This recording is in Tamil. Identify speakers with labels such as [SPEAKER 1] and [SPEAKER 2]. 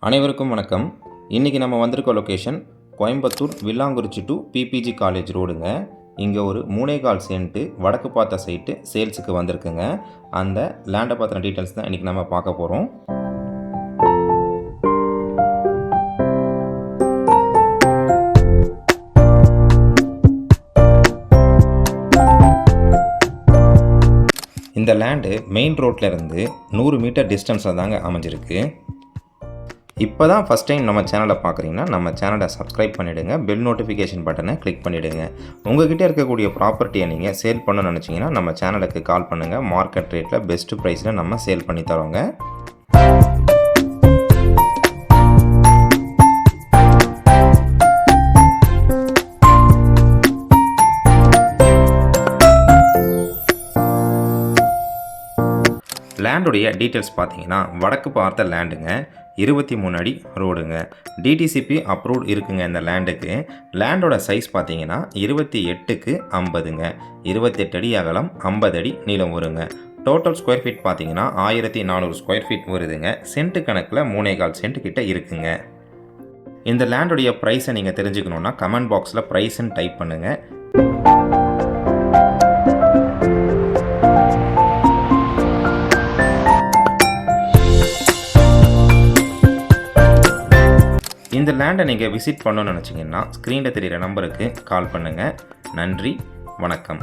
[SPEAKER 1] அனைவருக்கும் வணக்கம். இன்றைக்கி நம்ம வந்திருக்க location Coimbatore Villankurichi to PPG college ரோடுங்க. இங்கே ஒரு 3.25 சென்ட்டு வடக்கு பார்த்த சைட்டு சேல்ஸுக்கு வந்திருக்குங்க. அந்த லேண்டை பற்றின டீட்டெயில்ஸ் தான் இன்றைக்கி நம்ம பார்க்க போகிறோம். இந்த லேண்டு மெயின் ரோட்லேருந்து 100 மீட்டர் டிஸ்டன்ஸில் தாங்க அமைஞ்சிருக்கு. இப்போ தான் ஃபஸ்ட் டைம் நம்ம சேனலை பார்க்குறீங்கன்னா நம்ம சேனலை சப்ஸ்கிரைப் பண்ணிவிடுங்க, பெல் நோட்டிஃபிகேஷன் பட்டனை கிளிக் பண்ணிவிடுங்க. உங்கள்கிட்ட இருக்கக்கூடிய ப்ராப்பர்ட்டியை நீங்கள் சேல் பண்ணணும்னு நினச்சிங்கன்னா நம்ம சேனலுக்கு கால் பண்ணுங்கள். மார்க்கெட் ரேட்டில் பெஸ்ட்டு ப்ரைஸில் நம்ம சேல் பண்ணி தரோங்க. லேண்டுடைய டீட்டெயில்ஸ் பார்த்தீங்கன்னா வடக்கு பார்த்த லேண்டுங்க, 23 அடி ரோடுங்க. டிடிசிபி அப்ரூவ்ட் இருக்குங்க இந்த லேண்டுக்கு. லேண்டோட சைஸ் பார்த்தீங்கன்னா 28க்கு 50ங்க. 28 அடி அகலம், 50 அடி நீளம் வருங்க. டோட்டல் ஸ்கொயர் ஃபீட் பார்த்தீங்கன்னா 1400 ஸ்கொயர் ஃபீட் வருதுங்க. சென்ட்டு கணக்கில் 3.25 சென்ட் கிட்ட இருக்குங்க. இந்த லேண்டுடைய ப்ரைஸை நீங்கள் தெரிஞ்சுக்கணுன்னா கமெண்ட் பாக்ஸில் ப்ரைஸ்ன்னு டைப் பண்ணுங்கள். இந்த லேண்டை நீங்கள் விசிட் பண்ணணும்னு நினச்சிங்கன்னா ஸ்க்ரீனில் தெரிகிற நம்பருக்கு கால் பண்ணுங்கள். நன்றி, வணக்கம்.